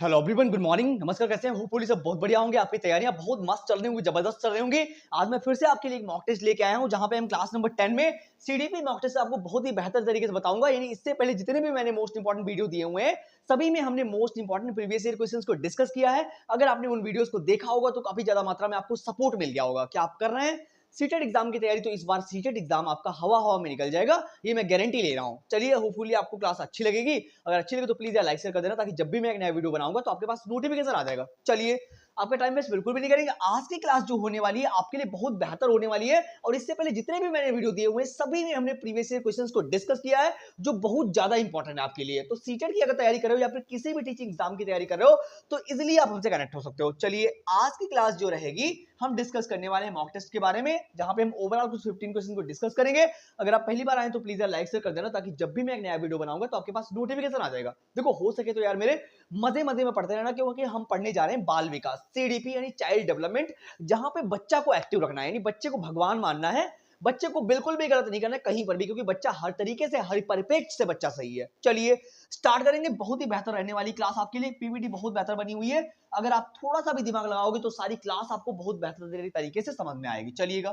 Hello everyone, good morning, नमस्कार। कैसे हैं? होपफुली सब बहुत बढ़िया होंगे। आपकी तैयारियां बहुत मस्त चल रही होंगी, जबरदस्त चल रही होंगी। आज मैं फिर से आपके लिए एक मॉक टेस्ट लेके आया हूं, जहां पे हम क्लास नंबर 10 में सीडीपी मॉक टेस्ट आपको बहुत ही बेहतर तरीके से बताऊंगा। यानी इससे पहले जितने भी मैंने मोस्ट इंपॉर्टेंट वीडियो दिए हुए हैं, सभी में हमने most important previous year questions को डिस्कस किया है। अगर आपने उन वीडियोस को देखा होगा तो काफी ज्यादा मात्रा में आपको सपोर्ट मिल गया होगा। क्या आप कर रहे हैं सीटेट एग्जाम की तैयारी? तो इस बार सीटेट एग्जाम आपका हवा हवा में निकल जाएगा, ये मैं गारंटी ले रहा हूं। चलिए, होपफुली आपको क्लास अच्छी लगेगी। अगर अच्छी लगे तो प्लीज यार लाइक शेयर कर देना, ताकि जब भी मैं एक नया वीडियो बनाऊंगा तो आपके पास नोटिफिकेशन आ जाएगा। चलिए, आपका टाइम वेस्ट बिल्कुल भी नहीं करेंगे। आज की क्लास जो होने वाली है आपके लिए बहुत बेहतर होने वाली है। और इससे पहले जितने भी मैंने वीडियो दिए हुए हैं, सभी में हमने प्रीवियस ईयर क्वेश्चंस को डिस्कस किया है, जो बहुत ज्यादा इंपॉर्टेंट है आपके लिए। तो सीटेट की अगर तैयारी कर रहे हो या फिर किसी भी टीचिंग एग्जाम की तैयारी कर रहे हो, तो इजिली आप हमसे कनेक्ट हो सकते हो। चलिए, आज की क्लास जो रहेगी, हम डिस्कस करने वाले हैं मॉक टेस्ट के बारे में, जहां पे हम ओवरऑल कुछ 15 क्वेश्चन को डिस्कस करेंगे। अगर आप पहली बार आए तो प्लीज यार लाइक शेयर कर देना, ताकि जब भी मैं एक नया वीडियो बनाऊंगा तो आपके पास नोटिफिकेशन आ जाएगा। देखो, हो सके तो यार मेरे मजे मजे में पढ़ते रहना, क्योंकि हम पढ़ने जा रहे हैं बाल विकास, सीडीपी यानी चाइल्ड डेवलपमेंट, जहां पे बच्चा को एक्टिव रखना है। यानी बच्चे को भगवान मानना है, बच्चे को बिल्कुल भी गलत नहीं करना है कहीं पर भी, क्योंकि बच्चा हर तरीके से, हर परिप्रेक्ष्य से बच्चा सही है। चलिए स्टार्ट करेंगे। बहुत ही बेहतर रहने वाली क्लास आपके लिए, पीपीटी बहुत बेहतर बनी हुई है। अगर आप थोड़ा सा भी दिमाग लगाओगे तो सारी क्लास आपको बहुत बेहतर तरीके से समझ में आएगी। चलिएगा,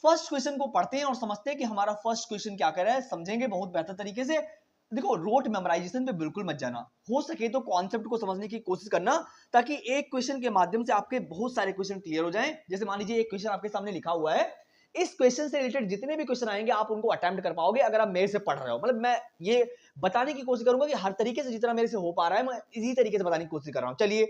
फर्स्ट क्वेश्चन को पढ़ते हैं और समझते हैं कि हमारा फर्स्ट क्वेश्चन क्या कर रहा है, समझेंगे बहुत बेहतर तरीके से। देखो, रोट मेमोराइजेशन पे बिल्कुल मत जाना, हो सके तो कॉन्सेप्ट को समझने की कोशिश करना, ताकि एक क्वेश्चन के माध्यम से आपके बहुत सारे क्वेश्चन क्लियर हो जाएं। जैसे मान लीजिए एक क्वेश्चन आपके सामने लिखा हुआ है, इस क्वेश्चन से रिलेटेड जितने भी क्वेश्चन आएंगे आप उनको अटेम्प्ट कर पाओगे अगर आप मेरे से पढ़ रहे हो। मतलब मैं ये बताने की कोशिश करूंगा कि हर तरीके से जितना मेरे से हो पा रहा है मैं इसी तरीके से बताने की कोशिश कर रहा हूं। चलिए,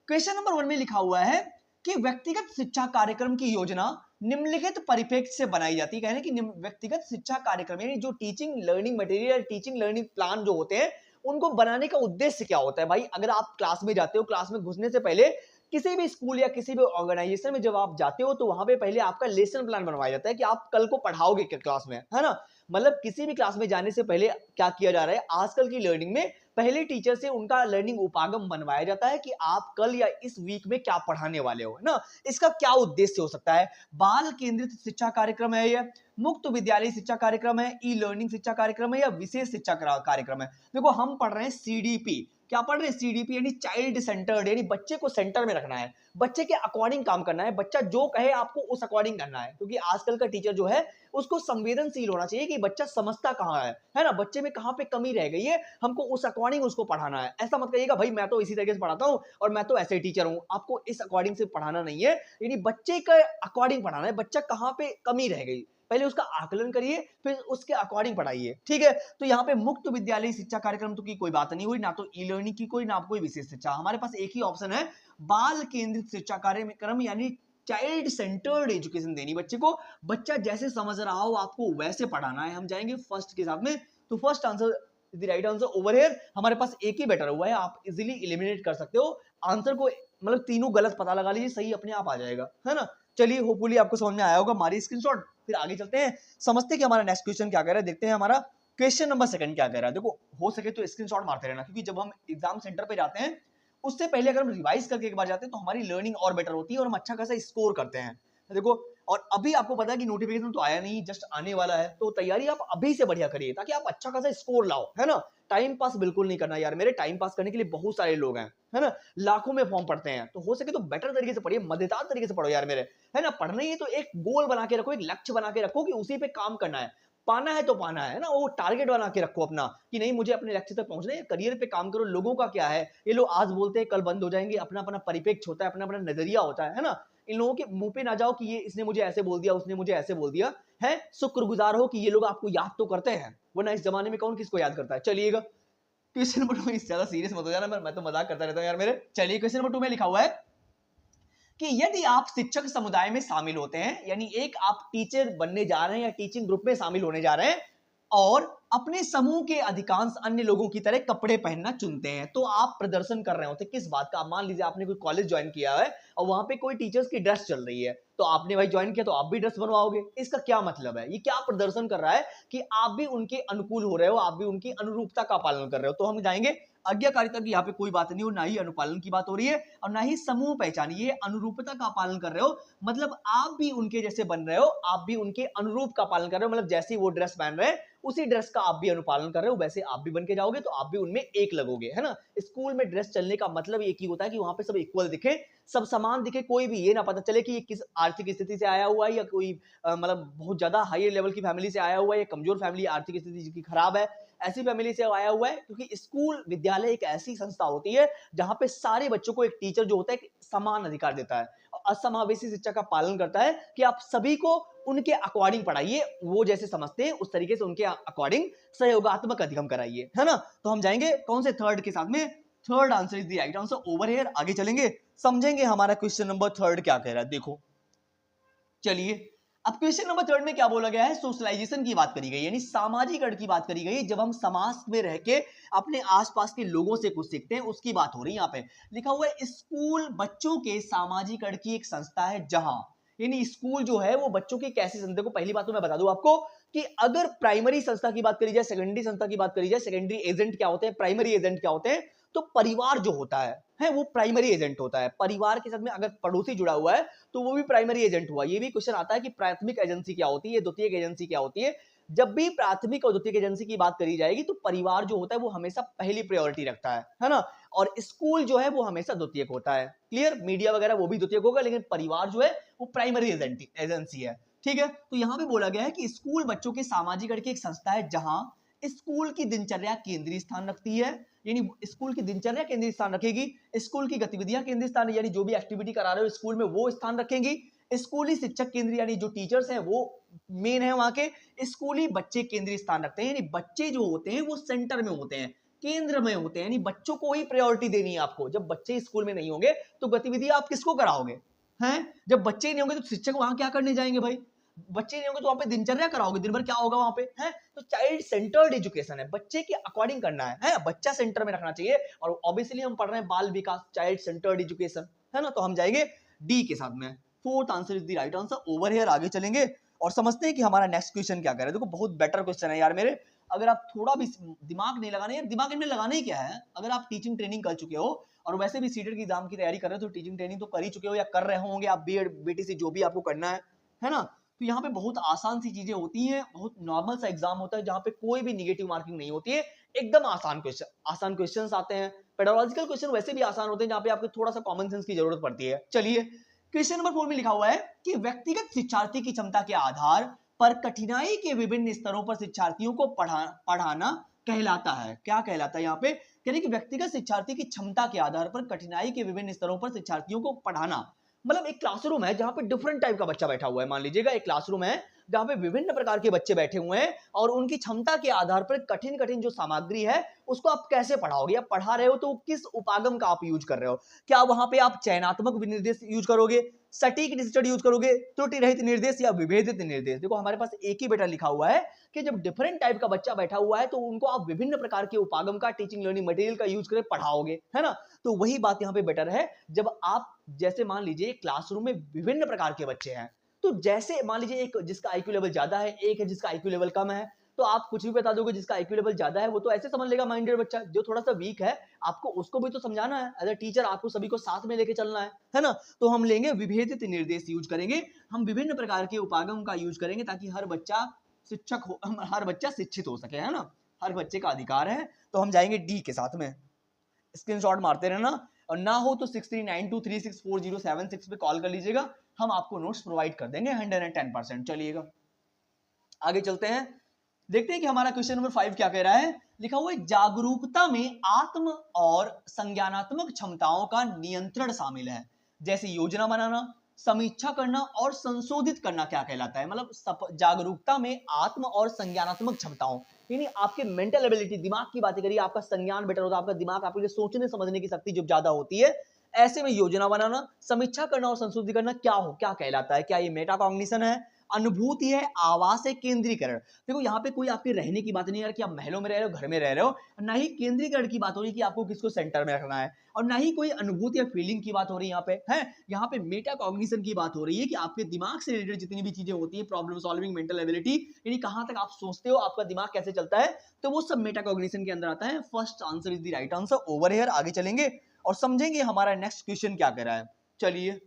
क्वेश्चन नंबर 1 में लिखा हुआ है कि व्यक्तिगत शिक्षा कार्यक्रम की योजना निम्नलिखित परिप्रेक्ष्य से बनाई जाती है। कहने कि व्यक्तिगत शिक्षा कार्यक्रम यानी जो teaching learning material, teaching learning plan जो होते हैं, उनको बनाने का उद्देश्य क्या होता है। भाई, अगर आप क्लास में जाते हो, क्लास में घुसने से पहले किसी भी स्कूल या किसी भी ऑर्गेनाइजेशन में जब आप जाते हो, तो वहां पे पहले आपका लेसन प्लान बनवाया जाता है कि आप कल को पढ़ाओगे क्या क्लास में, है ना। मतलब किसी भी क्लास में जाने से पहले क्या किया जा रहा है आजकल की लर्निंग में, पहले टीचर से उनका लर्निंग उपागम बनवाया जाता है कि आप कल या इस वीक में क्या पढ़ाने वाले हो, है ना। इसका क्या उद्देश्य हो सकता है? बाल केंद्रित शिक्षा कार्यक्रम है, यह मुक्त विद्यालय शिक्षा कार्यक्रम है, ई लर्निंग शिक्षा कार्यक्रम है, या विशेष शिक्षा कार्यक्रम है। देखो, हम पढ़ रहे हैं सीडीपी। क्या पढ़ रहे हैं? सीडीपी यानी चाइल्ड सेंटर्ड, यानी बच्चे को सेंटर में रखना है, बच्चे के अकॉर्डिंग काम करना है, बच्चा जो कहे आपको उस अकॉर्डिंग करना है। क्योंकि आजकल का टीचर जो है उसको संवेदनशील होना चाहिए कि बच्चा समझता कहाँ है ना, बच्चे में कहाँ पे कमी रह गई है, हमको उस अकॉर्डिंग उसको पढ़ाना है। ऐसा मत कहिएगा भाई मैं तो इसी तरीके से पढ़ाता हूँ और मैं तो ऐसे टीचर हूँ, आपको इस अकॉर्डिंग से पढ़ाना नहीं है। यानी बच्चे के अकॉर्डिंग पढ़ाना है, बच्चा कहाँ पे कमी रह गई पहले उसका आकलन करिए, फिर उसके अकॉर्डिंग पढ़ाइए। ठीक है, तो यहाँ पे मुक्त विद्यालय शिक्षा कार्यक्रम तो की कोई बात नहीं हुई, ना तो ई लर्निंग की कोई, ना कोई विशेष शिक्षा। हमारे पास एक ही ऑप्शन है, बाल केंद्रित शिक्षा कार्यक्रम, यानी चाइल्ड सेंटर्ड एजुकेशन देनी बच्चे को, बच्चा जैसे समझ रहा हो आपको वैसे पढ़ाना है। हम जाएंगे फर्स्ट के साथ में, तो first answer the right answer over here. हमारे पास एक ही बेटर हुआ है, आप इजीली एलिमिनेट कर सकते हो आंसर को, मतलब तीनों गलत पता लगा लीजिए, सही अपने आप आ जाएगा, है ना। चलिए, होपफुली आपको समझ में आया होगा, हमारी स्क्रीनशॉट। फिर आगे चलते हैं, समझते हैं कि हमारा नेक्स्ट क्वेश्चन क्या कह रहा है। देखते हैं हमारा क्वेश्चन नंबर 2 क्या कह रहा है। देखो, हो सके तो स्क्रीनशॉट मारते रहना, क्योंकि जब हम एग्जाम सेंटर पे जाते हैं उससे पहले अगर हम रिवाइज करके एक बार जाते हैं तो हमारी लर्निंग और बेटर होती है और हम अच्छा खासा स्कोर करते हैं। देखो, और अभी आपको पता है कि नोटिफिकेशन तो आया नहीं, जस्ट आने वाला है, तो तैयारी आप अभी से बढ़िया करिए ताकि आप अच्छा खासा स्कोर लाओ, है ना। टाइम पास बिल्कुल नहीं करना यार मेरे, टाइम पास करने के लिए बहुत सारे लोग हैं, है ना। लाखों में फॉर्म पढ़ते हैं, तो हो सके तो बेटर तरीके से पढ़िए, मजेदार तरीके से पढ़ो यार मेरे, है ना। पढ़ना ही है तो एक गोल बना के रखो, एक लक्ष्य बना के रखो कि उसी पे काम करना है, पाना है तो पाना है ना। वो टारगेट बना के रखो अपना कि नहीं मुझे अपने लक्ष्य तक पहुंचना है, करियर पे काम करो। लोगों का क्या है, ये लोग आज बोलते हैं कल बंद हो जाएंगे, अपना अपना परिप्रेक्ष्य होता है, अपना अपना नजरिया होता है ना। इन लोगों के मुंह पे ना जाओ कि ये इसने मुझे ऐसे बोल दिया, उसने मुझे ऐसे बोल दिया, है। शुक्रगुजार हो कि ये लोग आपको याद तो करते हैं, वरना इस जमाने में कौन किसको याद करता है। चलिएगा, क्वेश्चन नंबर 2 इससे ज्यादा सीरियस मत हो जाना, मैं तो मजाक करता रहता हूं यार मेरे। चलिए, क्वेश्चन नंबर 2 में लिखा हुआ है कि यदि आप शिक्षक समुदाय में शामिल होते हैं, यानी एक आप टीचर बनने जा रहे हैं या टीचिंग ग्रुप में शामिल होने जा रहे हैं, और अपने समूह के अधिकांश अन्य लोगों की तरह कपड़े पहनना चुनते हैं, तो आप प्रदर्शन कर रहे होते हैं किस बात का। मान लीजिए आपने कोई कॉलेज ज्वाइन किया है और वहां पे कोई टीचर्स की ड्रेस चल रही है, तो आपने भाई ज्वाइन किया तो आप भी ड्रेस बनवाओगे। इसका क्या मतलब है, ये क्या प्रदर्शन कर रहा है कि आप भी उनके अनुकूल हो रहे हो, आप भी उनकी अनुरूपता का पालन कर रहे हो। तो हम जाएंगे आज्ञाकारिता की यहाँ पे कोई बात नहीं हो, ना ही अनुपालन की बात हो रही है और ना ही समूह पहचान। ये अनुरूपता का पालन कर रहे हो, मतलब आप भी उनके जैसे बन रहे हो, आप भी उनके अनुरूप का पालन कर रहे हो, मतलब जैसे वो ड्रेस पहन रहे हैं उसी ड्रेस का आप भी अनुपालन कर रहे हो, वैसे आप भी बन के जाओगे तो आप भी उनमें एक लगोगे, है ना। स्कूल में ड्रेस चलने का मतलब एक ही होता है कि वहां पे सब इक्वल दिखे, सब समान दिखे, कोई भी ये ना पता चले कि ये किस आर्थिक स्थिति से आया हुआ है या कोई मतलब बहुत ज्यादा हाई लेवल की फैमिली से आया हुआ है या कमजोर फैमिली, आर्थिक स्थिति जिसकी खराब है, ऐसी फैमिली से आया हुआ है। क्योंकि स्कूल विद्यालय एक ऐसी संस्था होती है जहां पे सारे बच्चों को एक टीचर जो होता है समान अधिकार देता है और असमावेशी शिक्षा का पालन करता है कि आप सभी को उनके अकॉर्डिंग पढ़ाइए, वो जैसे समझते हैं उस तरीके से उनके अकॉर्डिंग सहयोगात्मक अधिगम कराइए, है ना। तो हम जाएंगे कौन से थर्ड के साथ में, third answer is the right answer over here. आगे चलेंगे, समझेंगे हमारा क्वेश्चन नंबर थर्ड क्या कह रहा है। देखो चलिए, अब क्वेश्चन नंबर थर्ड में क्या बोला गया है, सोशलाइजेशन की बात करी गई, यानी सामाजिकरण की बात करी गई। जब हम समाज में रह के अपने आसपास के लोगों से कुछ सीखते हैं उसकी बात हो रही है। यहाँ पे लिखा हुआ है स्कूल बच्चों के सामाजिकरण की एक संस्था है जहां, यानी स्कूल जो है वो बच्चों की कैसी संस्था को, पहली बात तो मैं बता दूं आपको कि अगर प्राइमरी संस्था की बात करी जाए, सेकेंडरी संस्था की बात करी जाए, सेकेंडरी एजेंट क्या होते हैं, प्राइमरी एजेंट क्या होते हैं, तो परिवार जो होता है वो प्राइमरी एजेंट होता है। परिवार के साथ में अगर पड़ोसी जुड़ा हुआ है तो वो भी प्राइमरी एजेंट हुआ। ये भी क्वेश्चन आता है कि प्राथमिक एजेंसी क्या होती है, द्वितीयक एजेंसी क्या होती है। जब भी प्राथमिक और द्वितीयक एजेंसी की बात करी जाएगी तो परिवार जो होता है वो हमेशा पहली प्रायोरिटी रखता है ना, और स्कूल जो है वो हमेशा द्वितीयक होता है। क्लियर, मीडिया वगैरह वो भी द्वितीयक होगा, लेकिन परिवार जो है वो प्राइमरी एजेंसी है। ठीक है, तो यहां पे बोला गया है कि स्कूल बच्चों के सामाजिकरण की एक संस्था है जहां स्कूल की दिनचर्या केंद्रीय स्थान रखती है, यानी स्कूल की दिनचर्या केंद्रीय स्थान रखेगी, स्कूल की गतिविधियां केंद्रीय स्थान, यानी जो भी एक्टिविटी करा रहे हो स्कूल में वो स्थान रखेंगी, स्कूली शिक्षक केंद्रीय, यानी जो टीचर्स हैं वो मेन है वहां के, स्कूली बच्चे केंद्रीय स्थान रखते हैं, यानी बच्चे जो होते हैं वो सेंटर में होते हैं, केंद्र में होते हैं, यानी बच्चों को ही प्रायोरिटी देनी है आपको। जब बच्चे स्कूल में नहीं होंगे तो गतिविधियां आप किसको कराओगे, हैं? जब बच्चे नहीं होंगे तो शिक्षक वहां क्या करने जाएंगे भाई, बच्चे नहीं होंगे तो वहां पे दिनचर्या कराओगे, दिन भर क्या होगा वहां पे, है? तो चाइल्ड सेंटर्ड एजुकेशन है, बच्चे के अकॉर्डिंग करना है? बच्चा सेंटर में रखना चाहिए, और ऑब्वियसली हम पढ़ रहे हैं बाल विकास, चाइल्ड सेंटर्ड एजुकेशन, है ना। तो हम जाएंगे डी के साथ में, fourth answer is the right answer over here. आगे चलेंगे और समझते हैं कि हमारा नेक्स्ट क्वेश्चन क्या कह रहा है। देखो बहुत बेटर क्वेश्चन है यार मेरे, अगर आप थोड़ा भी दिमाग नहीं लगाना, यार दिमाग इनमें लगाना ही क्या है, अगर आप टीचिंग ट्रेनिंग कर चुके हो और वैसे भी सीटेट की एग्जाम की तैयारी कर रहे हो तो टीचिंग ट्रेनिंग तो कर ही चुके हो या कर रहे होंगे आप, बीएड बीटीसी जो भी आपको करना है ना। तो यहाँ पे बहुत आसान सी चीजें होती हैं, बहुत नॉर्मल सा एग्जाम होता है जहाँ पे कोई भी निगेटिव मार्किंग नहीं होती है, एकदम आसान क्वेश्चंस आते हैं। पेडागोजिकल क्वेश्चन वैसे भी आसान होते हैं जहाँ पे आपको थोड़ा सा कॉमन सेंस की जरूरत पड़ती है। चलिए, क्वेश्चन नंबर 4 में लिखा हुआ है कि व्यक्तिगत शिक्षार्थी की क्षमता के आधार पर कठिनाई के विभिन्न स्तरों पर शिक्षार्थियों को पढ़ाना कहलाता है। क्या कहलाता है यहाँ पे, यानी कि व्यक्तिगत शिक्षार्थी की क्षमता के आधार पर कठिनाई के विभिन्न स्तरों पर शिक्षार्थियों को पढ़ाना, मतलब एक क्लासरूम है जहां पे डिफरेंट टाइप का बच्चा बैठा हुआ है। मान लीजिएगा एक क्लासरूम है जहां पे विभिन्न प्रकार के बच्चे बैठे हुए हैं और उनकी क्षमता के आधार पर कठिन कठिन जो सामग्री है उसको आप कैसे पढ़ाओगे, आप पढ़ा रहे हो तो किस उपागम का आप यूज कर रहे हो, क्या वहां पे आप चयनात्मक विनिर्देश यूज करोगे, सटीक डिजिटल यूज करोगे, त्रुटि रहित निर्देश या विभेदित निर्देश। देखो हमारे पास एक ही बेटा लिखा हुआ है कि जब डिफरेंट टाइप का बच्चा बैठा हुआ है तो उनको आप विभिन्न प्रकार के उपागम का, टीचिंग लर्निंग मटेरियल का यूज करके पढ़ाओगे, है ना। तो वही बात यहाँ पे बेटर है, जब आप जैसे मान लीजिए क्लासरूम में विभिन्न प्रकार के बच्चे हैं, तो जैसे मान लीजिए एक जिसका आईक्यू लेवल ज्यादा है, एक है जिसका आईक्यू लेवल कम है, तो आप कुछ भी बता दोगे, जिसका आईक्यू लेवल ज्यादा है वो तो ऐसे समझ लेगा माइंडेड बच्चा, जो थोड़ा सा वीक है आपको उसको भी तो समझाना है, एज अ टीचर आपको सभी को साथ में लेके चलना है ना। तो हम लेंगे विभेदित निर्देश यूज करेंगे, हम विभिन्न प्रकार के उपागम का यूज करेंगे ताकि हर बच्चा शिक्षक हो, हर बच्चा शिक्षित हो सके, है ना, हर बच्चे का अधिकार है। तो हम जाएंगे डी के साथ में, स्क्रीनशॉट मारते रहना, और ना हो तो 6392364076 पे कॉल कर लीजिएगा, हम आपको नोट्स प्रोवाइड कर देंगे 110%। चलिएगा आगे चलते हैं, देखते हैं कि हमारा क्वेश्चन नंबर 5 क्या कह रहा है। लिखा हुआ है जागरूकता में आत्म और संज्ञानात्मक क्षमताओं का नियंत्रण शामिल है, जैसे योजना बनाना, समीक्षा करना और संशोधित करना क्या कहलाता है। मतलब जागरूकता में आत्म और संज्ञानात्मक क्षमताओं, यानी आपके मेंटल एबिलिटी, दिमाग की बातें करिए, आपका संज्ञान बेटर होता है, आपका दिमाग आपके लिए सोचने समझने की शक्ति जब ज्यादा होती है, ऐसे में योजना बनाना, समीक्षा करना और संशोधित करना क्या कहलाता है। क्या ये मेटाकॉग्निशन है, अनुभूति है, आवास है, केंद्रीकरण। देखो यहाँ पे कोई आपके रहने की बात नहीं है कि आप महलों में रह रहे हो, घर में रह रहे हो, ना ही केंद्रीकरण की बात हो रही कि आपको किसको सेंटर में रखना है, और ना ही कोई अनुभूति या फीलिंग की बात हो रही है। यहाँ पे मेटा कॉग्निशन की बात हो रही है कि आपके दिमाग से रिलेटेड जितनी भी चीजें होती है, प्रॉब्लम सॉल्विंग, मेंटल एबिलिटी, यानी कहां तक आप सोचते हो, आपका दिमाग कैसे चलता है, तो वो सब मेटा कॉग्निशन के अंदर आता है। First answer is the right answer. Over here आगे चलेंगे और समझेंगे हमारा नेक्स्ट क्वेश्चन क्या कह रहा है। चलिए,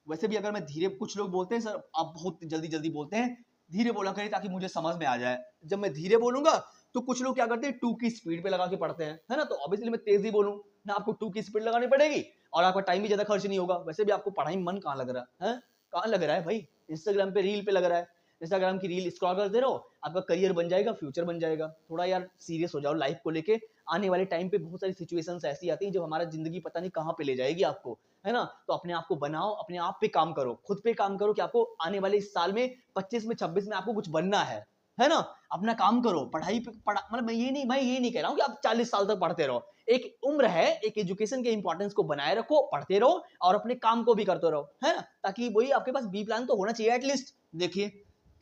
वैसे भी अगर मैं धीरे, कुछ लोग बोलते हैं सर आप बहुत जल्दी जल्दी बोलते हैं, धीरे बोला करिए ताकि मुझे समझ में आ जाए। जब मैं धीरे बोलूंगा तो कुछ लोग क्या करते हैं 2 की स्पीड पे लगा के पढ़ते हैं, है ना। तो ऑब्वियसली मैं तेज ही बोलूं ना, आपको 2 की स्पीड लगानी पड़ेगी और आपका टाइम भी ज्यादा खर्च नहीं होगा। वैसे भी आपको पढ़ाई में मन कहाँ लग रहा है, कहाँ लग रहा है भाई? इंस्टाग्राम पे रील पे लग रहा है, इंस्टाग्राम की रील स्क्रॉल करते रहो, आपका करियर बन जाएगा, फ्यूचर बन जाएगा। थोड़ा यार सीरियस हो जाओ लाइफ को लेके। आने वाले टाइम पे बहुत सारी सिचुएशंस ऐसी आती हैं जो हमारा जिंदगी पता नहीं कहाँ पे ले जाएगी आपको, है ना। तो अपने आप को बनाओ, अपने आप पे काम करो, खुद पे काम करो कि आपको आने वाले इस साल में 25 में 26 में आपको कुछ बनना है ना। अपना काम करो, पढ़ाई पे मतलब मैं ये नहीं कह रहा हूँ कि आप 40 साल तक पढ़ते रहो। एक उम्र है, एक एजुकेशन के इंपॉर्टेंस को बनाए रखो, पढ़ते रहो और अपने काम को भी करते रहो, है ना। ताकि वही आपके पास बी प्लान तो होना चाहिए एटलीस्ट। देखिए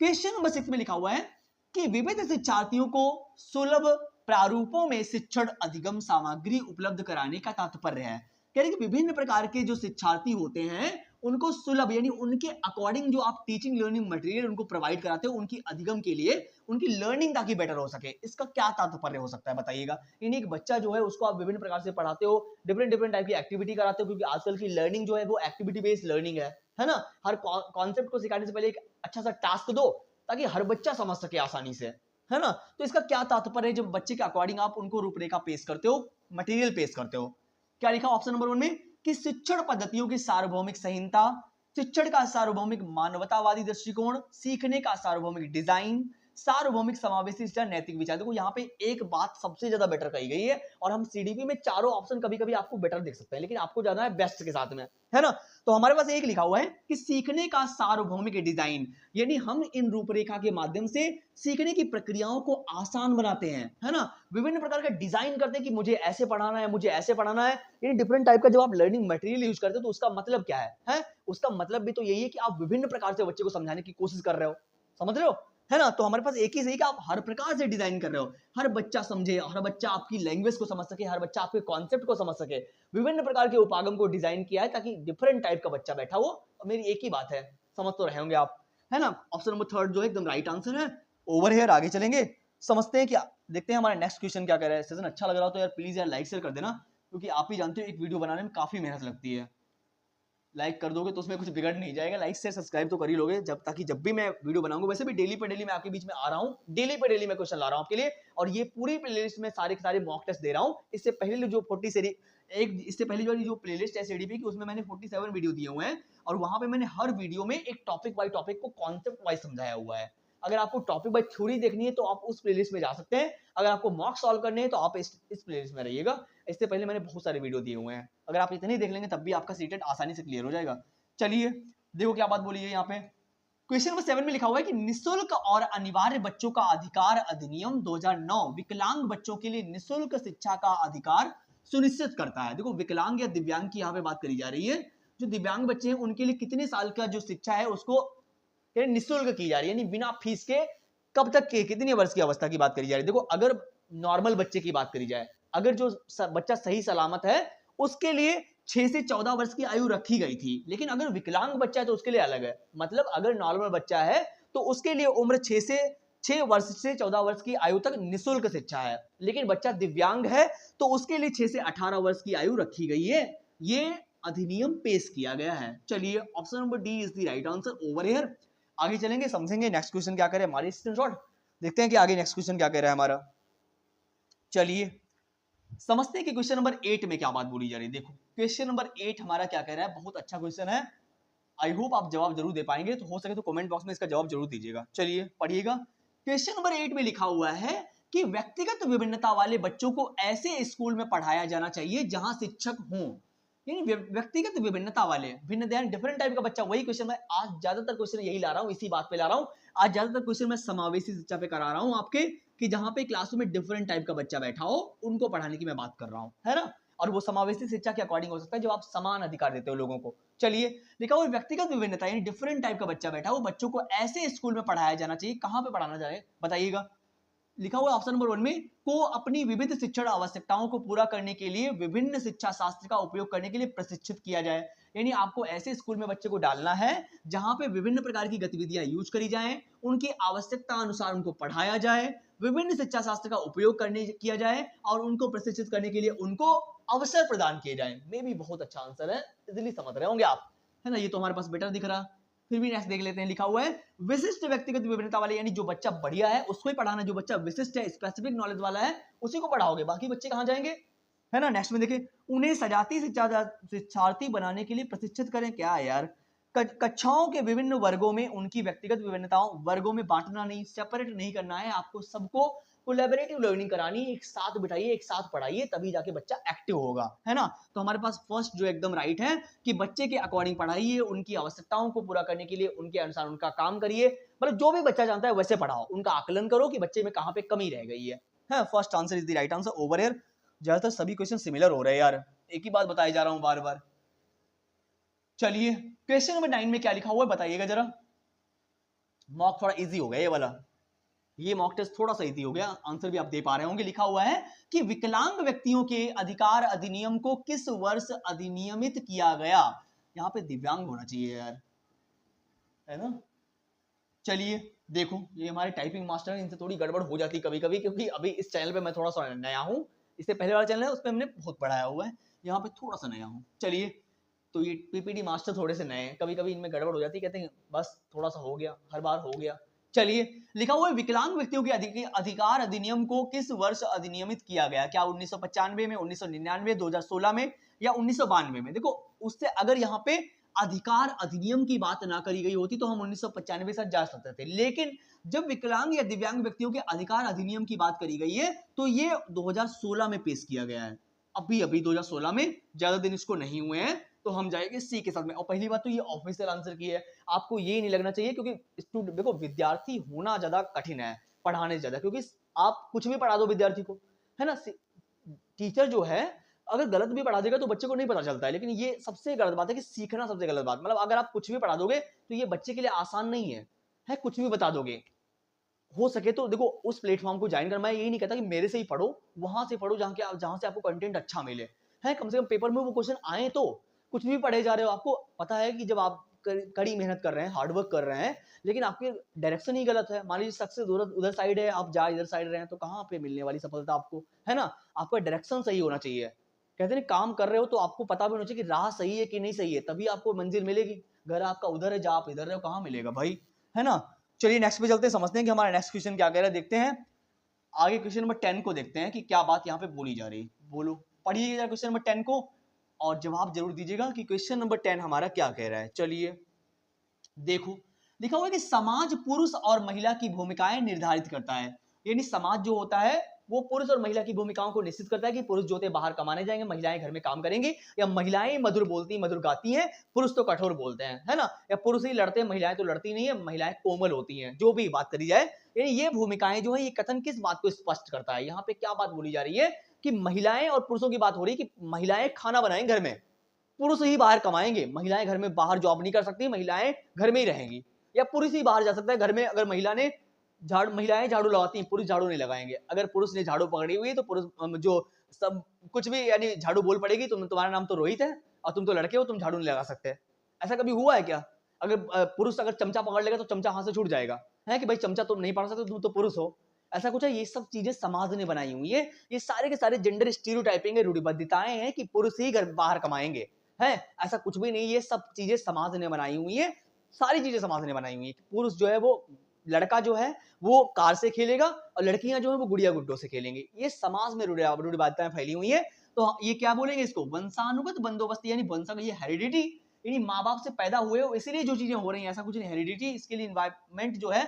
क्वेश्चन नंबर 6 में लिखा हुआ है कि विविध शिक्षार्थियों को सुलभ प्रारूपों में शिक्षण अधिगम सामग्री उपलब्ध कराने का तात्पर्य है। कह रहे कि विभिन्न प्रकार के जो शिक्षार्थी होते हैं उनको सुलभ यानी उनके अकॉर्डिंग जो आप टीचिंग लर्निंग मटेरियल उनको प्रोवाइड कराते हो उनकी अधिगम के लिए, उनकी लर्निंग ताकि बेटर हो सके। इसका क्या तात्पर्य हो सकता है बताइएगा। यानी एक बच्चा जो है उसको आप विभिन्न प्रकार से पढ़ाते हो, डिफरेंट डिफरेंट टाइप की एक्टिविटी कराते हो, क्योंकि आजकल की लर्निंग जो है वो एक्टिविटी बेस्ड लर्निंग है ना। हर कॉन्सेप्ट को सिखाने से पहले एक अच्छा सा टास्क दो ताकि हर बच्चा समझ सके आसानी से, है ना। तो इसका क्या तात्पर्य है जब बच्चे के अकॉर्डिंग आप उनको रूपरेखा पेश करते हो, मटेरियल पेश करते हो। क्या लिखा ऑप्शन नंबर 1 में कि शिक्षण पद्धतियों की सार्वभौमिक संहिता, शिक्षण का सार्वभौमिक मानवतावादी दृष्टिकोण, सीखने का सार्वभौमिक डिजाइन, सार्वभौमिक समावेशी शिक्षा, नैतिक विचार। देखो यहाँ पे एक बात सबसे ज्यादा बेटर कही गई है और हम सीडीपी में चारों ऑप्शन कभी कभी आपको बेटर देख सकते हैं, लेकिन आपको जाना है बेस्ट के साथ में, है ना। तो हमारे पास एक लिखा हुआ है कि सीखने का सार्वभौमिक डिजाइन, यानी हम इन रूपरेखा के माध्यम से सीखने की प्रक्रियाओं को आसान बनाते हैं, है ना। विभिन्न प्रकार का डिजाइन करते हैं कि मुझे ऐसे पढ़ाना है, मुझे ऐसे पढ़ाना है। यानी डिफरेंट टाइप का जब आप लर्निंग मटेरियल यूज करते हो तो उसका मतलब क्या है? उसका मतलब भी तो यही है कि आप विभिन्न प्रकार से बच्चे को समझाने की कोशिश कर रहे हो, समझ रहे हो, है ना। तो हमारे पास एक ही सही कि आप हर प्रकार से डिजाइन कर रहे हो, हर बच्चा समझे, हर बच्चा आपकी लैंग्वेज को समझ सके, हर बच्चा आपके कॉन्सेप्ट को समझ सके। विभिन्न प्रकार के उपागम को डिजाइन किया है ताकि डिफरेंट टाइप का बच्चा बैठा हो। और मेरी एक ही बात है, समझ तो रहे होंगे आप, है ना। ऑप्शन नंबर 3 जो है एकदम राइट आंसर है। ओवर हियर आगे चलेंगे, समझते हैं क्या, देखते हैं हमारा नेक्स्ट क्वेश्चन क्या कह रहा है। सेशन अच्छा लग रहा हो तो यार प्लीज यार लाइक शेयर कर देना, क्योंकि आप ही जानते हो एक वीडियो बनाने में काफी मेहनत लगती है। लाइक कर दोगे तो उसमें कुछ बिगड़ नहीं जाएगा, लाइक से सब्सक्राइब तो कर ही लोगे जब, ताकि जब भी मैं वीडियो बनाऊंगा, वैसे भी डेली पे डेली मैं आपके बीच में आ रहा हूँ, डेली पे डेली मैं क्वेश्चन ला रहा हूँ आपके लिए। और ये पूरी प्लेलिस्ट में सारे के सारे मॉक टेस्ट दे रहा हूँ। इससे पहले जो 40 सीरीज इससे पहले जो प्लेलिस्ट है सीडीपी की, उसमें मैंने 47 वीडियो दिए हुए हैं और वहां पे मैंने हर वीडियो में एक टॉपिक बाय टॉपिक को कॉन्सेप्ट वाइज समझाया हुआ है। अगर आपको टॉपिक बाय थ्योरी देखनी है तो आप उस प्लेलिस्ट में जा सकते हैं, अगर आपको मॉक सॉल्व करने हैं तो आप इस प्लेलिस्ट में रहिएगा। इससे पहले मैंने बहुत सारे वीडियो दिए हुए हैं, अगर आप इतने देख लेंगे तब भी आपका सीटेट आसानी से क्लियर हो जाएगा। चलिए देखो क्या बात बोली है यहाँ पे। क्वेश्चन नंबर 7 में लिखा हुआ है कि निशुल्क और अनिवार्य बच्चों का अधिकार अधिनियम 2009 विकलांग बच्चों के लिए निशुल्क शिक्षा का अधिकार सुनिश्चित करता है। देखो विकलांग या दिव्यांग की यहाँ पे बात करी जा रही है। जो दिव्यांग बच्चे हैं उनके लिए कितने साल का जो शिक्षा है उसको निशुल्क की जा रही है, यानी बिना फीस के। कब तक के, कितने वर्ष की अवस्था की बात करी जा रही है। देखो अगर नॉर्मल बच्चे की बात करी जाए, अगर जो बच्चा सही सलामत है उसके लिए 6 से 14 वर्ष की आयु रखी गई थी, लेकिन अगर विकलांग बच्चा है तो उसके लिए अलग है। मतलब अगर नॉर्मल बच्चा है तो उसके लिए उम्र 6 वर्ष से 14 वर्ष की आयु तक निशुल्क शिक्षा है, लेकिन बच्चा दिव्यांग है तो उसके लिए 6 से 18 वर्ष की आयु रखी गई है। ये अधिनियम पेश किया गया है। चलिए option number D is the right answer. Over here आगे चलेंगे, समझेंगे नेक्स्ट क्वेश्चन क्या करे हमारे स्क्रीनशॉट। देखते हैं कि आगे नेक्स्ट क्वेश्चन क्या कह रहा है हमारा। चलिए समझते हैं कि क्वेश्चन नंबर 8 में क्या बात बोली जा रही है। देखो क्वेश्चन नंबर 8 हमारा क्या कह रहा है, बहुत अच्छा क्वेश्चन है। आई होप आप जवाब जरूर दे पाएंगे, तो हो सके तो कमेंट बॉक्स में इसका जवाब जरूर दीजिएगा। चलिए पढ़िएगा। क्वेश्चन नंबर 8 में लिखा हुआ है कि व्यक्तिगत विभिन्नता वाले बच्चों को ऐसे स्कूल में पढ़ाया जाना चाहिए जहां शिक्षक हों। यानी व्यक्तिगत विभिन्नता वाले, भिन्न ध्यान डिफरेंट टाइप का बच्चा। वही क्वेश्चन मैं आज ज्यादातर क्वेश्चन यही ला रहा हूँ, इसी बात पे ला रहा हूँ। आज ज्यादातर क्वेश्चन मैं समावेशी शिक्षा पे करा रहा हूँ आपके, कि जहां पे क्लासरूम में डिफरेंट टाइप का बच्चा बैठा हो उनको पढ़ाने की मैं बात कर रहा हूँ, है ना। और वो समावेशी शिक्षा के अकॉर्डिंग हो सकता है जब आप समान अधिकार देते हो लोगों को। चलिए, लिखा हुआ व्यक्तिगत विभिन्नता यानी डिफरेंट टाइप का बच्चा बैठा, वो बच्चों को ऐसे स्कूल में पढ़ाया जाना चाहिए। कहां पे पढ़ाना चाहिए बताइएगा? लिखा हुआ ऑप्शन नंबर 1 में, को अपनी विविध शिक्षण आवश्यकताओं को पूरा करने के लिए विभिन्न शिक्षा शास्त्र का उपयोग करने के लिए प्रशिक्षित किया जाए। यानी आपको ऐसे स्कूल में बच्चे को डालना है जहां पे विभिन्न प्रकार की गतिविधियां यूज करी जाएं, उनकी आवश्यकता अनुसार उनको पढ़ाया जाए, विभिन्न शिक्षा शास्त्र का उपयोग करने किया जाए और उनको प्रशिक्षित करने के लिए उनको अवसर प्रदान किए जाए। मे भी बहुत अच्छा आंसर है, इजिली समझ रहे होंगे आप, है ना? ये तो हमारे पास बेटर दिख रहा। फिर भी नेक्स्ट देख लेते हैं। लिखा हुआ है विशिष्ट व्यक्तिगत विभिन्नता वाले, यानी जो बच्चा बढ़िया है उसको ही पढ़ाना, जो बच्चा विशिष्ट है, स्पेसिफिक नॉलेज वाला है, उसी को पढ़ाओगे, बाकी बच्चे कहां जाएंगे, है ना? नेक्स्ट में देखिए, उन्हें सजाती शिक्षार्थी बनाने के लिए प्रशिक्षित करें। क्या है यार? कक्षाओं के विभिन्न वर्गों में उनकी व्यक्तिगत विभिन्नताओं वर्गों में बांटना नहीं, सेपरेट नहीं करना है, आपको सबको कोलैबोरेटिव लर्निंग करानी, एक साथ बिठाइए, एक साथ पढ़ाइए, तभी जाके बच्चा एक्टिव होगा, है ना? तो हमारे पास फर्स्ट जो एकदम राइट है कि बच्चे के अकॉर्डिंग पढ़ाइए, उनकी आवश्यकताओं को पूरा करने के लिए उनके अनुसार उनका काम करिए, मतलब जो भी बच्चा जानता है वैसे पढ़ाओ, उनका आकलन करो कि बच्चे में कहां पे कमी रह गई है। First answer is the right answer. Over here ज्यादातर सभी क्वेश्चन सिमिलर हो रहे हैं यार, एक ही बात बताई जा रहा हूं बार बार। चलिए, क्वेश्चन नंबर 9 में क्या लिखा हुआ है बताइएगा जरा। मॉक थोड़ा इजी हो गया ये वाला, ये मॉक टेस्ट थोड़ा सा इजी हो गया, आंसर भी आप दे पा रहे होंगे। लिखा हुआ है कि विकलांग व्यक्तियों के अधिकार अधिनियम को किस वर्ष अधिनियमित किया गया? यहां पे दिव्यांग होना चाहिए यार, है ना? चलिए देखो, ये हमारे टाइपिंग मास्टर हैं, इनसे थोड़ी गड़बड़ हो जाती कभी कभी, क्योंकि अभी इस चैनल पे मैं थोड़ा सा नया हूं, इससे पहले वाला चैनल है उस पर हमने बहुत बढ़ाया हुआ है, यहाँ पे थोड़ा सा नया हूं। चलिए, तो ये पीपीटी मास्टर थोड़े से नए हैं, कभी कभी इनमें गड़बड़ हो जाती है, कहते हैं बस थोड़ा सा हो गया, हर बार हो गया। चलिए, लिखा हुआ है विकलांग व्यक्तियों के अधिकार अधिनियम को किस वर्ष अधिनियमित किया गया? क्या 1995 में, 1999, 2016 में या 1992 में? देखो, उससे अगर यहाँ पे अधिकार अधिनियम की बात ना करी गई होती तो हम 1995 से जा सकते थे, लेकिन जब विकलांग या दिव्यांग व्यक्तियों के अधिकार अधिनियम की बात करी गई है तो ये 2016 में पेश किया गया है, अभी अभी 2016 में, ज्यादा दिन इसको नहीं हुए हैं, तो हम जाएंगे सी के साथ में। और पहली बात तो ये ऑफिशियल आंसर की है, आपको ये नहीं लगना चाहिए, क्योंकि स्टूडेंट देखो, विद्यार्थी होना ज्यादा कठिन है पढ़ाने से ज्यादा, क्योंकि आप कुछ भी पढ़ा दो विद्यार्थी को, है ना? टीचर जो है अगर गलत भी पढ़ा देगा तो बच्चे को नहीं पता चलता है, लेकिन ये सबसे गलत बात है कि सीखना सबसे गलत बात, मतलब अगर आप कुछ भी पढ़ा दोगे तो ये बच्चे के लिए आसान नहीं है कुछ भी बता दोगे। हो सके तो देखो, उस प्लेटफॉर्म को ज्वाइन कर, मैं यही नहीं कहता कि मेरे से ही पढ़ो, वहां से पढ़ो जहां से आपको कंटेंट अच्छा मिले, है कम से कम पेपर में वो क्वेश्चन आए, तो कुछ भी पढ़े जा रहे हो, आपको पता है कि जब आप कड़ी मेहनत कर रहे हैं, हार्डवर्क कर रहे हैं, लेकिन आपकी डायरेक्शन ही गलत है, मान लीजिए सक्सेस उधर साइड है, आप जा इधर साइड रहे हैं, तो कहाँ पे मिलने वाली सफलता आपको, है ना? आपका डायरेक्शन सही होना चाहिए। कहते हैं काम कर रहे हो तो आपको पता भी होना चाहिए कि राह सही है कि नहीं सही है, तभी आपको मंजिल मिलेगी। घर आपका उधर है, जहाँ आप इधर रहे हो, कहाँ मिलेगा भाई, है ना? चलिए नेक्स्ट पे चलते हैं, समझते हैं कि हमारा नेक्स्ट क्वेश्चन क्या कह रहा है, देखते हैं आगे। क्वेश्चन नंबर 10 को देखते हैं कि क्या बात यहाँ पे बोली जा रही है। बोलो, पढ़िएगा क्वेश्चन नंबर 10 को और जवाब जरूर दीजिएगा कि क्वेश्चन नंबर 10 हमारा क्या कह रहा है। चलिए देखो, लिखा हुआ है कि समाज पुरुष और महिला की भूमिकाएं निर्धारित करता है, यानी समाज जो होता है वो पुरुष और महिला की भूमिकाओं को निश्चित करता है कि पुरुष जो होते बाहर कमाने जाएंगे, महिलाएं घर में काम करेंगी, या महिलाएं मधुर बोलती मधुर गाती हैं, पुरुष तो कठोर बोलते हैं, है ना? या पुरुष ही लड़ते हैं, महिलाएं तो लड़ती नहीं है, महिलाएं कोमल होती हैं, जो भी बात करी जाए, यानी ये भूमिकाएं जो है, ये कथन किस बात को स्पष्ट करता है? यहाँ पे क्या बात बोली जा रही है कि महिलाएं और पुरुषों की बात हो रही है कि महिलाएं खाना बनाएंगे घर में, पुरुष ही बाहर कमाएंगे, महिलाएं घर में बाहर जॉब नहीं कर सकती, महिलाएं घर में ही रहेंगी, या पुरुष ही बाहर जा सकता है घर में, अगर महिलाएं झाड़ू लगाती हैं, पुरुष झाड़ू नहीं लगाएंगे, अगर पुरुष ने झाड़ू पकड़ी हुई है तो पुरुष जो सब कुछ भी, यानी झाड़ू बोल पड़ेगी, तुम्हारा नाम तो रोहित है और तुम तो लड़के हो, तुम झाड़ू नहीं लगा सकते। ऐसा कभी हुआ है क्या? अगर पुरुष अगर चमचा पकड़ लेगा तो चमचा हाथ से छूट जाएगा, है कि भाई चमचा तुम नहीं पकड़ सकते, तुम तो पुरुष हो, ऐसा कुछ है? ये सब चीजें समाज ने बनाई हुई है, ये सारे के सारे जेंडर स्टीरियोटाइपिंग है, रूढ़िबद्धताएं हैं कि पुरुष ही घर बाहर कमाएंगे, है ऐसा कुछ भी नहीं, ये सब चीजें समाज ने बनाई हुई है, सारी चीजें समाज ने बनाई हुई है। पुरुष जो है वो, लड़का जो है वो कार से खेलेगा और लड़कियां जो है वो गुड़िया गुड्डों से खेलेंगी, ये समाज में रूढ़िवादिताएं फैली हुई है। तो ये क्या बोलेंगे इसको? वंशानुगत बंदोबस्त, यानी वंशा, ये हेरिडिटी, यानी माँ बाप से पैदा हुए हो इसलिए जो चीजें हो रही हैं, ऐसा कुछ नहीं। हेरिडिटी, इसके लिए इन्वायरमेंट जो है,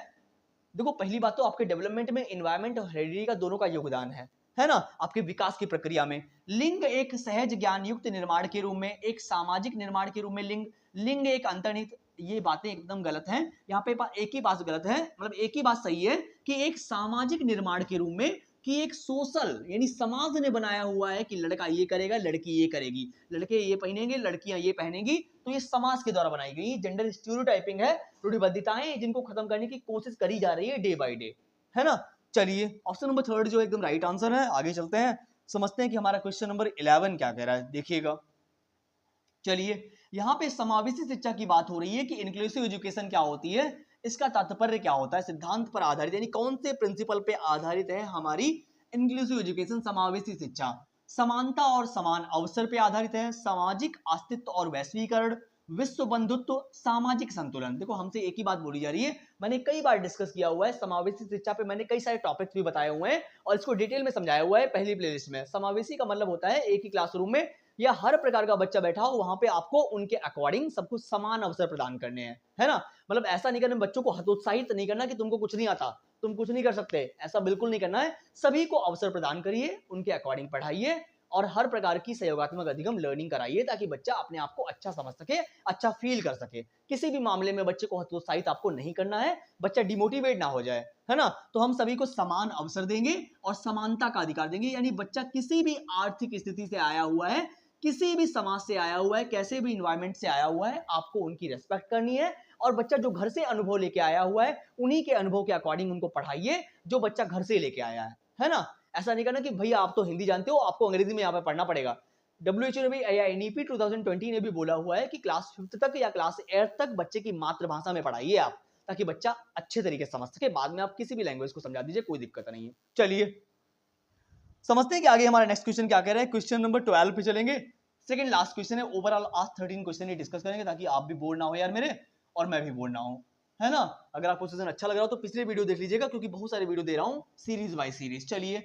देखो पहली बात तो आपके डेवलपमेंट में इन्वायरमेंट और हेरिडिटी का दोनों का योगदान है ना? आपके विकास की प्रक्रिया में लिंग एक सहज ज्ञान युक्त निर्माण के रूप में, एक सामाजिक निर्माण के रूप में लिंग एक अंतर्निहित, ये बातें एकदम गलत हैं। यहाँ पे एक ही बात गलत है, मतलब एक ही बात सही है कि एक सामाजिक निर्माण के रूप में कि एक सोशल यानी समाज ने बनाया हुआ है कि लड़का ये करेगा, लड़की ये करेगी, लड़के ये पहनेंगे, लड़कियां ये पहनेंगी, तो ये समाज के द्वारा बनाई गई जेंडर स्टीरियोटाइपिंग है, रूढ़िबद्धताएं जिनको खत्म करने की कोशिश करी जा रही है डे बाय डे, है ना। चलिए ऑप्शन नंबर 3 जो एकदम राइट आंसर है। आगे चलते हैं, समझते हैं कि हमारा क्वेश्चन नंबर 11 क्या कह रहा है, देखिएगा। चलिए यहाँ पे समावेशी शिक्षा की बात हो रही है कि इंक्लूसिव एजुकेशन क्या होती है, इसका तात्पर्य क्या होता है, सिद्धांत पर आधारित यानी कौन से प्रिंसिपल पे आधारित है हमारी इंक्लूसिव एजुकेशन, समावेशी शिक्षा। समानता और समान अवसर पे आधारित है, सामाजिक अस्तित्व और वैश्वीकरण, विश्व बंधुत्व, सामाजिक संतुलन। देखो हमसे एक ही बात बोली जा रही है, मैंने कई बार डिस्कस किया हुआ है समावेशी शिक्षा पे, मैंने कई सारे टॉपिक्स भी बताए हुए हैं और इसको डिटेल में समझाया हुआ है पहली प्लेलिस्ट में। समावेशी का मतलब होता है एक ही क्लासरूम में या हर प्रकार का बच्चा बैठा हो, वहां पे आपको उनके अकॉर्डिंग सबको समान अवसर प्रदान करने हैं, है ना। मतलब ऐसा नहीं करना, बच्चों को हतोत्साहित नहीं करना कि तुमको कुछ नहीं आता, तुम कुछ नहीं कर सकते, ऐसा बिल्कुल नहीं करना है। सभी को अवसर प्रदान करिए, उनके अकॉर्डिंग पढ़ाइए और हर प्रकार की सहयोगात्मक अधिगम लर्निंग कराइए ताकि बच्चा अपने आप को अच्छा समझ सके, अच्छा फील कर सके। किसी भी मामले में बच्चे को हतोत्साहित आपको नहीं करना है, बच्चा डिमोटिवेट ना हो जाए, है ना। तो हम सभी को समान अवसर देंगे और समानता का अधिकार देंगे, यानी बच्चा किसी भी आर्थिक स्थिति से आया हुआ है, किसी भी समाज से आया हुआ है, कैसे भी इन्वायरमेंट से आया हुआ है, आपको उनकी रेस्पेक्ट करनी है। और बच्चा जो घर से अनुभव लेके आया हुआ है, उन्हीं के अनुभव के अकॉर्डिंग उनको पढ़ाइए जो बच्चा घर से लेके आया है ना। ऐसा नहीं करना कि भैया आप तो हिंदी जानते हो, आपको अंग्रेजी में यहाँ पे पढ़ना पड़ेगा। WHO ने भी या एनईपी 2020 ने भी बोला हुआ है कि क्लास 5th तक या क्लास 8th तक बच्चे की मातृभाषा में पढ़ाइए आप, ताकि बच्चा अच्छे तरीके से समझ सके। बाद में आप किसी भी लैंग्वेज को समझा दीजिए, कोई दिक्कत नहीं है। चलिए समझते हैं कि आगे हमारा नेक्स्ट क्वेश्चन क्या कह रहा है। क्वेश्चन नंबर 12 पे चलेंगे, सेकंड लास्ट क्वेश्चन है। ओवरऑल आज 13 क्वेश्चन ही डिस्कस करेंगे ताकि आप भी बोर ना हो यार मेरे, और मैं भी बोर ना हूं, है ना। अगर आपको सेशन अच्छा लग रहा हो तो पिछले वीडियो देख लीजिएगा, क्योंकि बहुत सारे वीडियो दे रहा हूं सीरीज बाय सीरीज। चलिए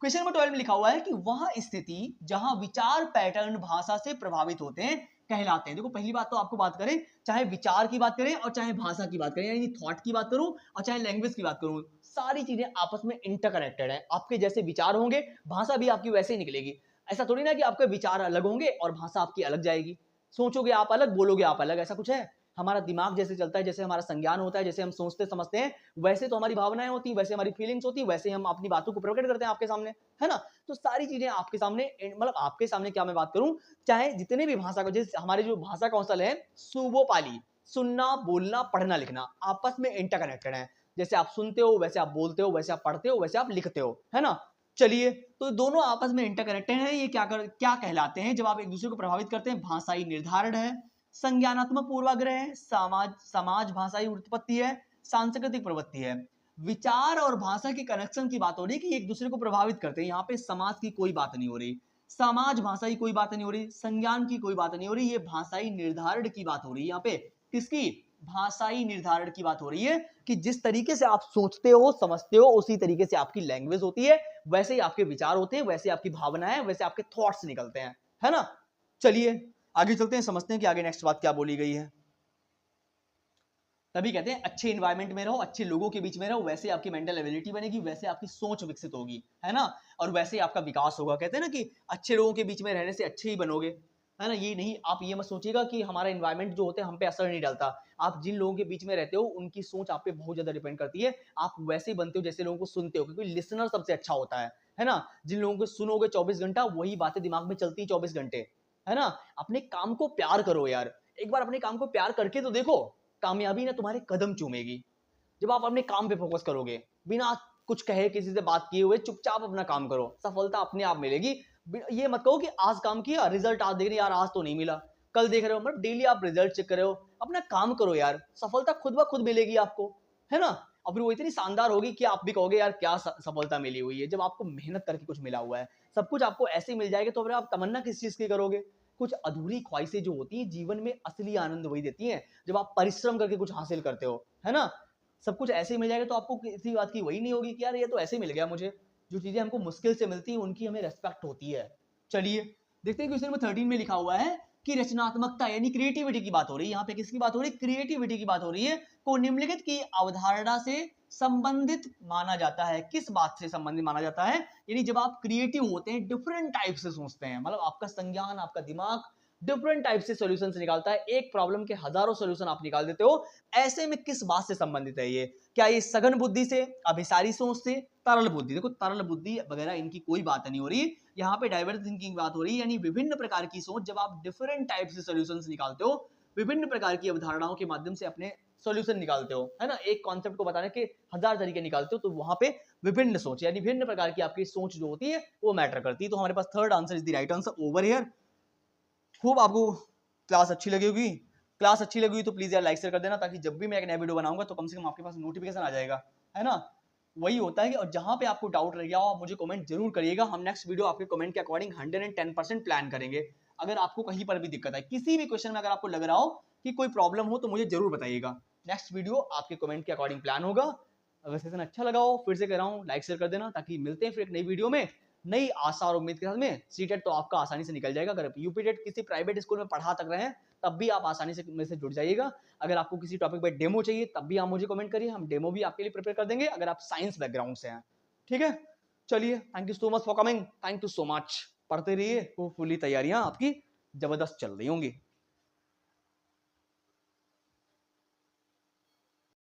क्वेश्चन नंबर 12 में लिखा हुआ है कि वह स्थिति जहां विचार पैटर्न भाषा से प्रभावित होते हैं कहलाते हैं। देखो पहली बात तो आपको बात करें, चाहे विचार की बात करें और चाहे भाषा की बात करें, यानी थॉट की बात करूं और चाहे लैंग्वेज की बात करूं, सारी चीजें आपस में इंटरकनेक्टेड है। आपके जैसे विचार होंगे, भाषा भी आपकी वैसे ही निकलेगी। ऐसा थोड़ी ना कि आपके विचार अलग होंगे और भाषा आपकी अलग जाएगी। सोचोगे आप अलग, बोलोगे आप अलग, ऐसा कुछ है। हमारा दिमाग जैसे चलता है, जैसे हमारा संज्ञान होता है, जैसे हम सोचते समझते हैं, वैसे तो हमारी भावनाएं होती हैं, वैसे हमारी फीलिंग्स होती है, वैसे हम अपनी बातों को प्रकट करते हैं आपके सामने, है ना। तो सारी चीजें आपके सामने, मतलब आपके सामने क्या मैं बात करूं, चाहे जितने भी भाषा को, जैसे हमारे जो भाषा कौशल है सुबोपाली, सुनना, बोलना, पढ़ना, लिखना, आपस में इंटरकनेक्टेड है। जैसे आप सुनते हो वैसे आप बोलते हो, वैसे आप पढ़ते हो वैसे आप लिखते हो, है ना। चलिए तो दोनों आपस में इंटरकनेक्टेड हैं। ये क्या कहलाते हैं जब आप एक दूसरे को प्रभावित करते हैं? भाषाई निर्धारण है, संज्ञानात्मक पूर्वाग्रह है, समाज भाषाई उत्पत्ति है, सांस्कृतिक प्रवृत्ति है। विचार और भाषा के कनेक्शन की बात हो रही है कि एक दूसरे को प्रभावित करते हैं। यहाँ पे समाज की कोई बात नहीं हो रही, समाज भाषा की कोई बात नहीं हो रही, संज्ञान की कोई बात नहीं हो रही, ये भाषाई निर्धारण की बात हो रही है। यहाँ पे किसकी? भाषाई निर्धारण की बात हो रही है कि जिस तरीके से आप सोचते हो, समझते हो, उसी तरीके से आपकी लैंग्वेज होती है, वैसे ही आपके विचार होते हैं, वैसे आपकी भावनाएं, वैसे आपके थॉट्स निकलते हैं, है ना। चलिए आगे चलते हैं, समझते हैं कि आगे नेक्स्ट बात क्या बोली गई है। तभी कहते हैं अच्छे एनवायरनमेंट में रहो, अच्छे लोगों के बीच में रहो, वैसे आपकी मेंटल एबिलिटी बनेगी, वैसे आपकी सोच विकसित होगी, है ना, और वैसे आपका विकास होगा। कहते हैं ना कि अच्छे लोगों के बीच में रहने से अच्छे ही बनोगे, है ना। ये नहीं, आप ये मत सोचिएगा कि हमारा एनवायरनमेंट जो होते हैं हम पे असर नहीं डालता। आप जिन लोगों के बीच में रहते हो उनकी सोच आप पे बहुत ज्यादा डिपेंड करती है। आप वैसे ही बनते हो जैसे लोगों को सुनते हो, क्योंकि लिसनर सबसे अच्छा होता है ना। जिन लोगों को सुनोगे 24 घंटा, वही बातें दिमाग में चलती 24 घंटे, है ना। अपने काम को प्यार करो यार, एक बार अपने काम को प्यार करके तो देखो, कामयाबी ना तुम्हारे कदम चूमेगी। जब आप अपने काम पे फोकस करोगे, बिना कुछ कहे, किसी से बात किए हुए चुपचाप अपना काम करो, सफलता अपने आप मिलेगी। ये मत कहो कि आज काम किया, रिजल्ट आज देख रहे यार, आज तो नहीं मिला, कल देख रहे हो, मतलब डेली आप रिजल्ट चेक कर रहे हो। अपना काम करो यार, सफलता खुद ब खुद मिलेगी आपको, है ना। और फिर वो इतनी शानदार होगी कि आप भी कहोगे यार क्या सफलता मिली हुई है, जब आपको मेहनत करके कुछ मिला हुआ है। सब कुछ आपको ऐसे ही मिल जाएगा तो फिर आप तमन्ना किस चीज की करोगे? कुछ अधूरी ख्वाहिशें जो होती है जीवन में, असली आनंद वही देती हैं जब आप परिश्रम करके कुछ हासिल करते हो, है ना। सब कुछ ऐसे ही मिल जाएगा तो आपको किसी बात की वही नहीं होगी कि यार ये तो ऐसे मिल गया मुझे। जो चीजें हमको मुश्किल से मिलती है उनकी हमें रेस्पेक्ट होती है। चलिए देखते हैं क्वेश्चन नंबर 13 में लिखा हुआ है कि रचनात्मकता यानी क्रिएटिविटी की बात हो रही है। यहाँ पे किसकी बात हो रही है? क्रिएटिविटी की बात हो रही है। को निम्नलिखित की अवधारणा से संबंधित माना जाता है। किस बात से संबंधित माना जाता है? यानी जब आप क्रिएटिव होते हैं, डिफरेंट टाइप से सोचते हैं, मतलब आपका संज्ञान, आपका दिमाग डिफरेंट टाइप से सॉल्यूशंस निकालता है, एक प्रॉब्लम के हजारों सॉल्यूशन आप निकाल देते हो। ऐसे में किस बात से संबंधित है ये? क्या ये सघन बुद्धि से, अभिसारी सोच से, तरल बुद्धि? देखो तरल बुद्धि वगैरह इनकी कोई बात नहीं हो रही, यहाँ पे डाइवर्स थिंकिंग की बात हो रही है, यानी विभिन्न प्रकार की सोच। जब आप डिफरेंट टाइप से सॉल्यूशंस निकालते हो, विभिन्न प्रकार की अवधारणाओं के माध्यम से अपने सॉल्यूशन निकालते हो, है ना, एक कॉन्सेप्ट को बताने के हजार तरीके निकालते हो, तो वहां पे विभिन्न सोच यानी विभिन्न प्रकार की आपकी सोच जो होती है वो मैटर करती है। तो हमारे पास third answer is the right answer over here. खूब आपको क्लास अच्छी लगी होगी। क्लास अच्छी लगी हुई तो प्लीज यार लाइक शेयर कर देना, ताकि जब भी मैं एक नया वीडियो बनाऊंगा तो कम से कम आपके पास नोटिफिकेशन आ जाएगा, है ना। वही होता है कि और जहां पे आपको डाउट रह गया हो आप मुझे कमेंट जरूर करिएगा, हम नेक्स्ट वीडियो आपके कमेंट के अकॉर्डिंग 110% प्लान करेंगे। अगर आपको कहीं पर भी दिक्कत है किसी भी क्वेश्चन में, अगर आपको लग रहा हो कि कोई प्रॉब्लम हो, तो मुझे जरूर बताइएगा। नेक्स्ट वीडियो आपके कमेंट के अकॉर्डिंग प्लान होगा। अगर सेशन अच्छा लगा हो, फिर से कह रहा हूँ लाइक शेयर कर देना, ताकि मिलते हैं फिर एक नई वीडियो में नई आशा और उम्मीद के साथ में। सीटेट तो आपका आसानी से निकल जाएगा। अगर यूपीटेट किसी प्राइवेट स्कूल में पढ़ा तक रहे हैं तब भी आप आसानी से मेरे से जुड़ जाइएगा। अगर आपको किसी टॉपिक पर डेमो चाहिए तब भी आप मुझे कमेंट करिए, हम डेमो भी आपके लिए प्रिपेयर कर देंगे, अगर आप साइंस बैकग्राउंड से हैं। ठीक है, चलिए, thank you so much for coming, thank you so much. पढ़ते रहिए, होपफुली तैयारियां आपकी जबरदस्त चल रही होंगी।